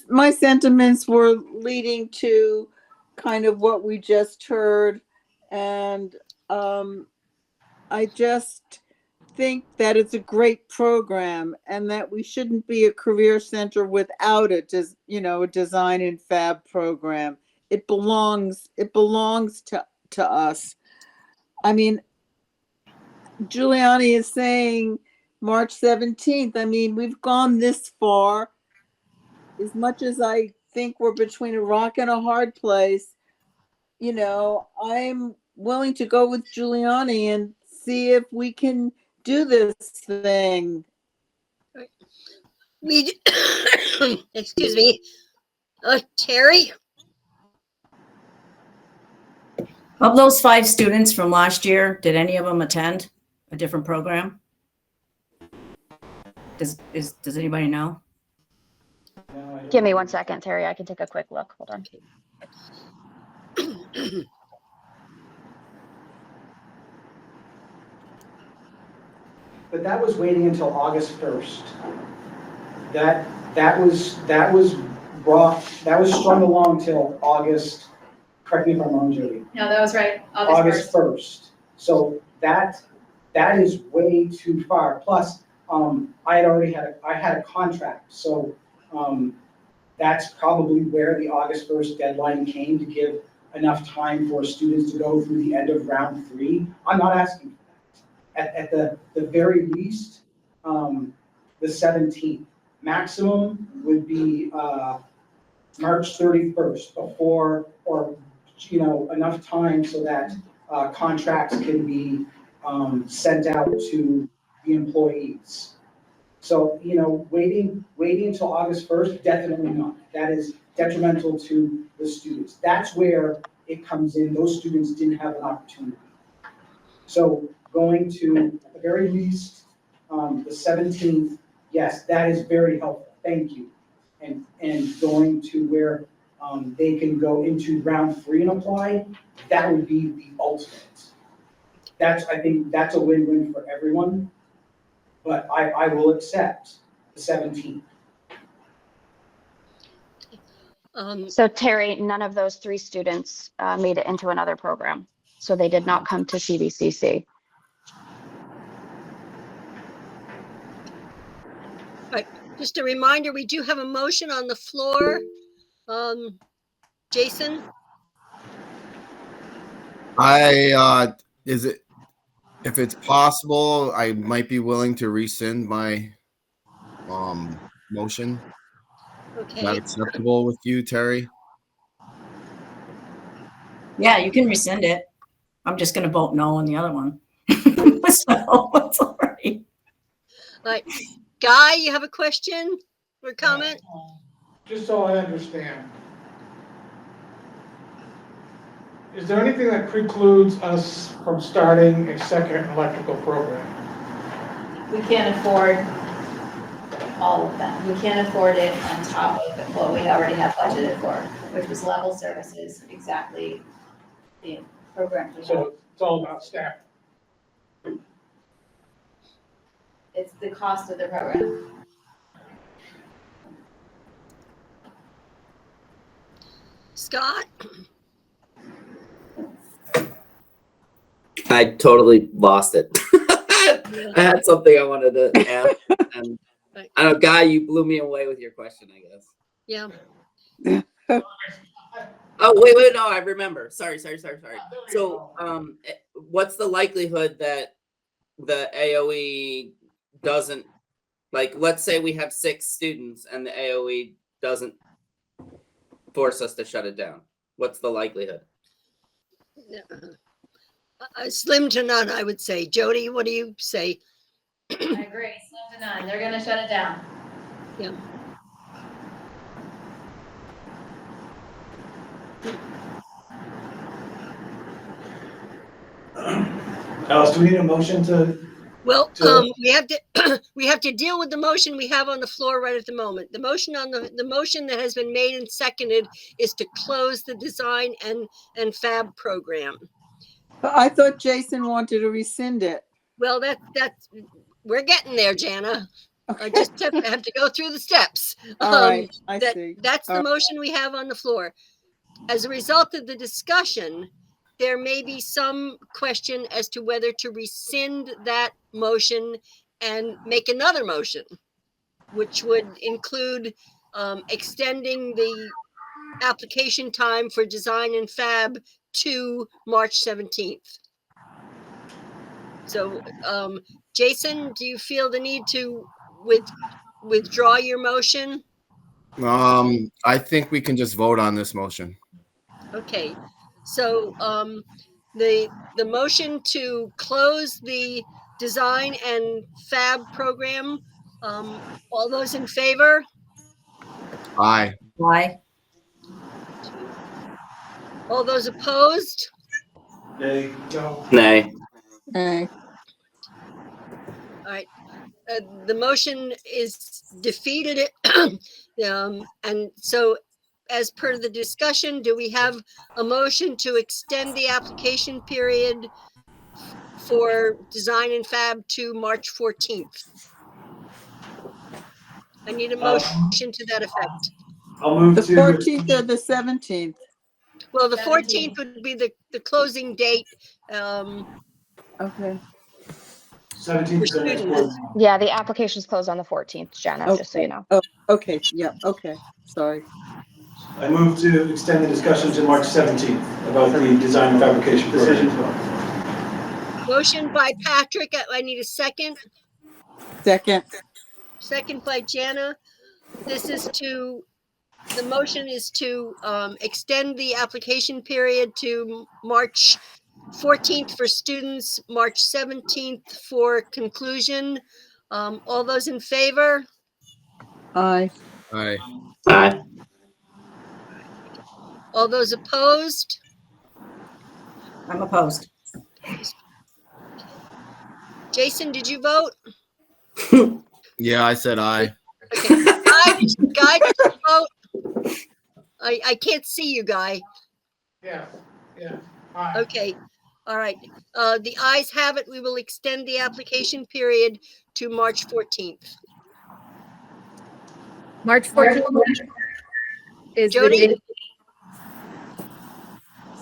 my sentiments were leading to kind of what we just heard. And I just think that it's a great program and that we shouldn't be a career center without it, just, you know, a design and fab program. It belongs to us. I mean, Giuliani is saying March 17th. I mean, we've gone this far. As much as I think we're between a rock and a hard place, you know, I'm willing to go with Giuliani and see if we can do this thing. We, excuse me, Terry? Of those 5 students from last year, did any of them attend a different program? Does anybody know? No, I don't Give me know. 1 second, Terry. I can take a quick look. Hold on. But that was waiting until August 1st. That was strung along till August, correct me if I'm wrong, Jody. No, that was right, August 1st. So that is way too far. Plus, I had a contract, so that's probably where the August 1st deadline came, to give enough time for students to go through the end of round 3. I'm not asking for that. At the very least, the 17th. Maximum would be March 31st, before, or, you know, enough time so that contracts can be sent out to the employees. So, you know, waiting until August 1st, definitely not. That is detrimental to the students. That's where it comes in. Those students didn't have an opportunity. So going to, at the very least, the 17th, yes, that is very helpful. Thank you. And going to where they can go into round 3 and apply, that would be the ultimate. I think that's a win-win for everyone, but I will accept the 17th. So Terry, none of those 3 students made it into another program. So they did not come to CVCC. Just a reminder, we do have a motion on the floor. Jason? If it's possible, I might be willing to rescind my motion. Is that Okay, acceptable with you, Terry? Yeah, you can rescind it. I'm just going to vote no on the other one. So it's all right. all right. Guy, you have a question or comment? Just so I understand. Is there anything that precludes us from starting a second electrical program? We can't afford all of them. We can't afford it on top of what we already have budgeted for, which was level services, exactly the program. So it's all about staff. It's the cost of the program. Scott? I totally lost it. I had something I wanted to ask, and I don't know, Guy, you blew me away with your question, I guess. Yeah. Oh, wait, no, I remember. Sorry. So, what's the likelihood that the AOE doesn't, like, let's say we have 6 students and the AOE doesn't force us to shut it down? What's the likelihood? Slim to none, I would say. Jody, what do you say? I agree, slim to none. They're gonna shut it down. Yeah. Alice, do we need a motion to? Well, we have to deal with the motion we have on the floor right at the moment. The motion that has been made and seconded is to close the design and fab program. I thought Jason wanted to rescind it. Well, that's we're getting there, Jana. Okay. I just have to go through the steps. All right, I see. That's the motion we have on the floor. As a result of the discussion, there may be some question as to whether to rescind that motion and make another motion, which would include extending the application time for design and fab to March 17th. So, Jason, do you feel the need to withdraw your motion? I think we can just vote on this motion. Okay, so the motion to close the design and fab program, all those in favor? Aye. Why? All those opposed? Nay. No. Nay. Okay. All right, the motion is defeated. And so as per the discussion, do we have a motion to extend the application period for design and fab to March 14th? I need a motion to that effect. I'll move The to. 14th or the 17th? Well, the 17th. 14th would be the closing date. Okay. 17th is the next board meeting. Yeah, the application's closed on the 14th, Jenna, just so you know. Oh, okay. Yeah. Okay. Sorry. I move to extend the discussion to March 17th about the design and fabrication Decision program. 12. Motion by Patrick. I need a second. Second. Second by Jana. The motion is to extend the application period to March 14th for students, March 17th for conclusion. All those in favor? Aye. Aye. Aye. All those opposed? I'm opposed. Jason, did you vote? Yeah, I said aye. Okay. Guy, did you vote? I can't see you, Guy. Yeah, yeah. Aye. Okay, all right. The ayes have it. We will extend the application period to March 14th. March 14th is the Jody? date.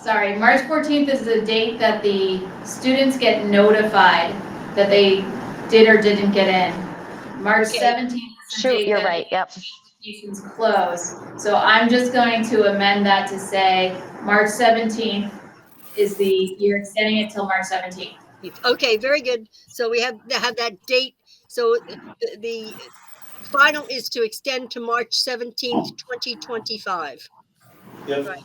Sorry, March 14th is the date that the students get notified that they did or didn't get in. March Okay. 17th is the Shoot, date you're that right, yep. applications close. So I'm just going to amend that to say March 17th is you're extending it till March 17th. Okay, very good. So we have to have that date. So the final is to extend to March 17th, 2025. Yep. Right.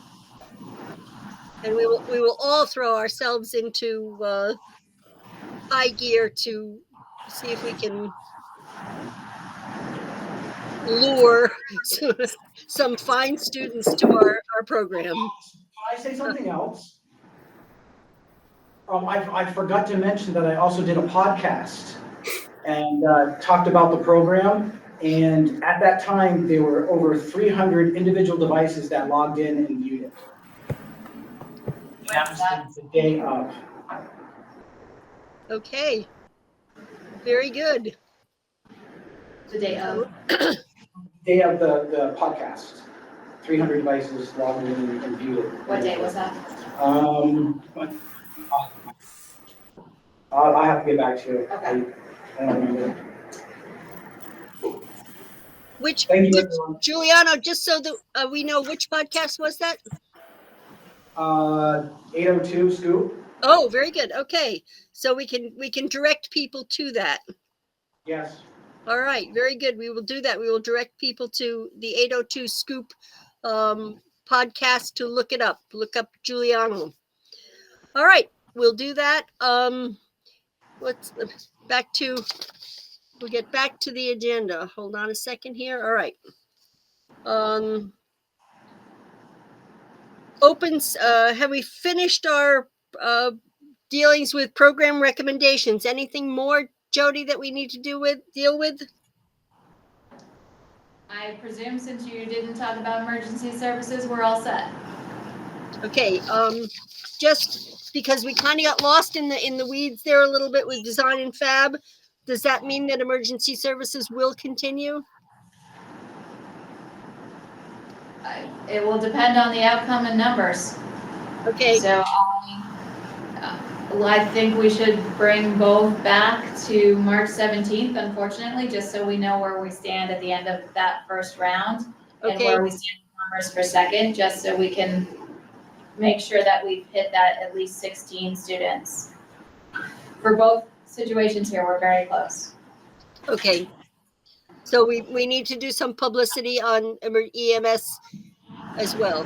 And we will all throw ourselves into high gear to see if we can lure some fine students to our program. Can I say something else? I forgot to mention that I also did a podcast and talked about the program. And at that time, there were over 300 individual devices that logged in and viewed it. That was the day of. Okay, very good. The day of. Day of the podcast. 300 devices logged in and viewed it. What day was that? I'll have to get back to you. Okay. I don't remember. Which, Thank you, everyone. Giuliano, just so that we know, which podcast was that? 802 Scoop. Oh, very good. Okay, so we can direct people to that. Yes. All right, very good. We will do that. We will direct people to the 802 Scoop podcast to look it up. Look up Giuliano. All right, we'll do that. We'll get back to the agenda. Hold on a second here. All right. Have we finished our dealings with program recommendations? Anything more, Jody, that we need to deal with? I presume since you didn't talk about emergency services, we're all set. Okay, just because we kind of got lost in the weeds there a little bit with design and fab, does that mean that emergency services will continue? It will depend on the outcome and numbers. Okay, So I think we should bring both back to March 17th, unfortunately, just so we know where we stand at the end of that first round and Okay, where we stand in numbers for second, just so we can make sure that we've hit that at least 16 students. For both situations here, we're very close. okay. So we need to do some publicity on EMS as well.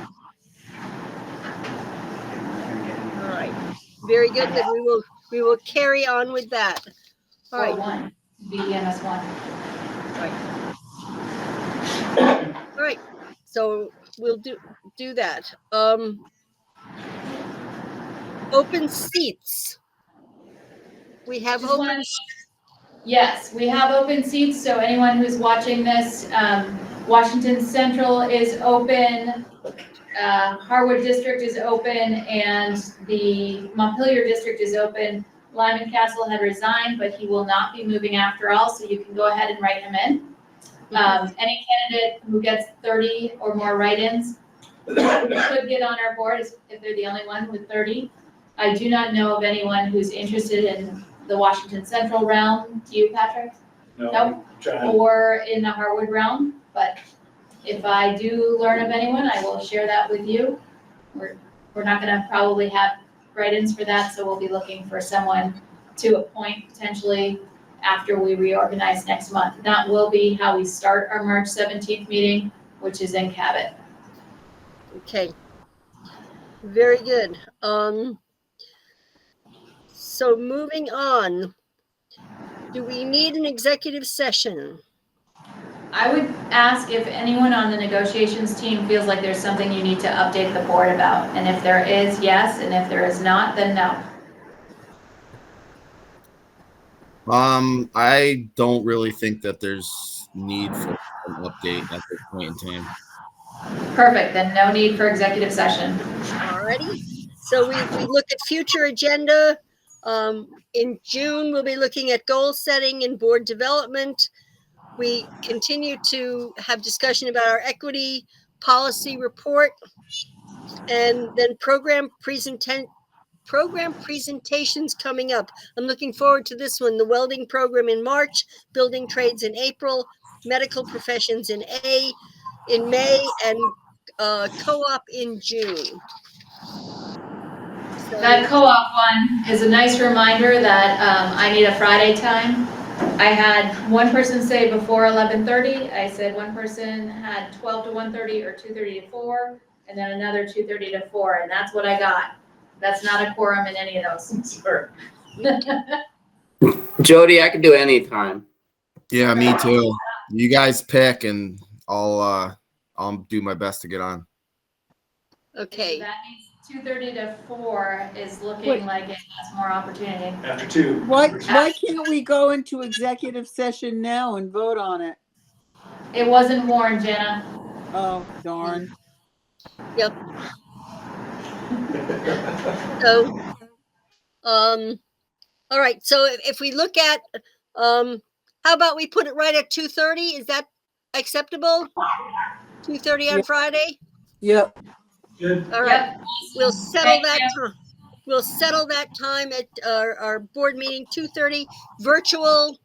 All right, very good. Then we will carry on with that. All Or right, one, BEMS one. all right. So we'll do that. Open seats. We have Just wanna- open. Yes, we have open seats, so anyone who's watching this, Washington Central is open, Harwood District is open, and the Montpelier District is open. Lyman Castle had resigned, but he will not be moving after all, so you can go ahead and write him in. Any candidate who gets 30 or more write-ins could get on our board if they're the only one with 30. I do not know of anyone who's interested in the Washington Central realm. Do you, Patrick? No, Nope. I'm trying. Or in the Harwood realm, but if I do learn of anyone, I will share that with you. We're not gonna probably have write-ins for that, so we'll be looking for someone to appoint potentially after we reorganize next month. That will be how we start our March 17th meeting, which is in Cabot. Okay. Very good. So moving on, do we need an executive session? I would ask if anyone on the negotiations team feels like there's something you need to update the board about. And if there is, yes, and if there is not, then no. I don't really think that there's need for an update at this point in time. Perfect, then no need for executive session. Alrighty. So we look at future agenda. In June, we'll be looking at goal setting and board development. We continue to have discussion about our equity policy report, and then program presentations coming up. I'm looking forward to this one. The welding program in March, building trades in April, medical professions in May, and co-op in June. So, That co-op one is a nice reminder that I need a Friday time. I had one person say before 11:30. I said one person had 12 to 1:30 or 2:30 to 4, and then another 2:30 to 4, and that's what I got. That's not a quorum in any of those. Sorry. Jody, I can do any time. Yeah, me too. You guys pick, and I'll do my best to get on. okay. So that means 2:30 to 4 is looking Wait. like it has more opportunity. After 2. Why can't we go into executive session now and vote on it? It wasn't warned, Jenna. Oh, darn. Yep. So, all right. So if we look at, how about we put it right at 2:30? Is that acceptable? 2:30 on Yep. Friday? Yep. Good. All right. Yep. We'll settle Thank that you. time. We'll settle that time at our board meeting, 2:30, virtual.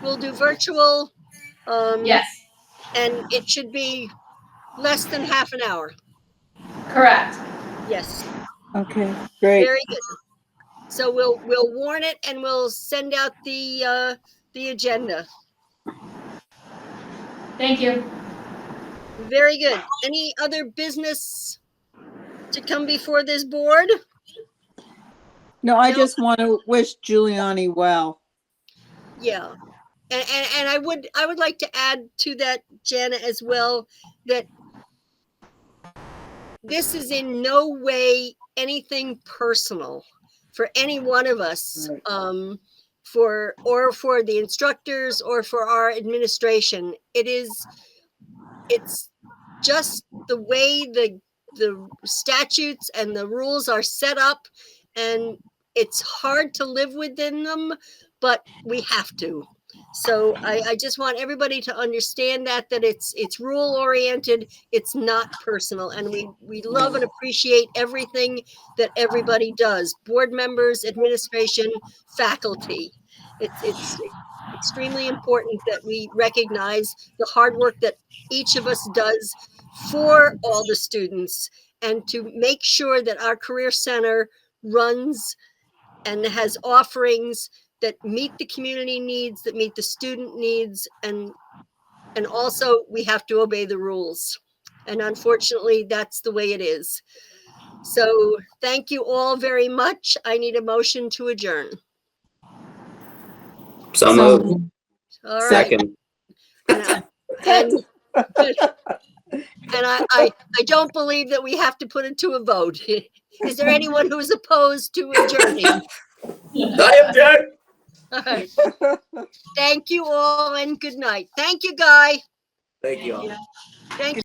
We'll do virtual. Yes, And it should be less than half an hour. correct. Yes, Okay, great. very good. So we'll warn it and we'll send out the agenda. Thank you. Very good. Any other business to come before this board? No, I No. just want to wish Giuliani well. Yeah. And I would like to add to that, Jana, as well, that this is in no way anything personal for any one of us, Right. for the instructors or for our administration. It's just the way the statutes and the rules are set up, and it's hard to live within them, but we have to. So I just want everybody to understand that it's rule oriented, it's not personal, and we love and appreciate everything that everybody does. Board members, administration, faculty. It's extremely important that we recognize the hard work that each of us does for all the students, and to make sure that our Career Center runs and has offerings that meet the community needs, that meet the student needs, and also we have to obey the rules. And unfortunately, that's the way it is. So thank you all very much. I need a motion to adjourn. So moved. All right. Second. And I don't believe that we have to put it to a vote. Is there anyone who's opposed to adjourning? I object. All right. Thank you all and good night. Thank you, Guy. Thank you all. Thank you.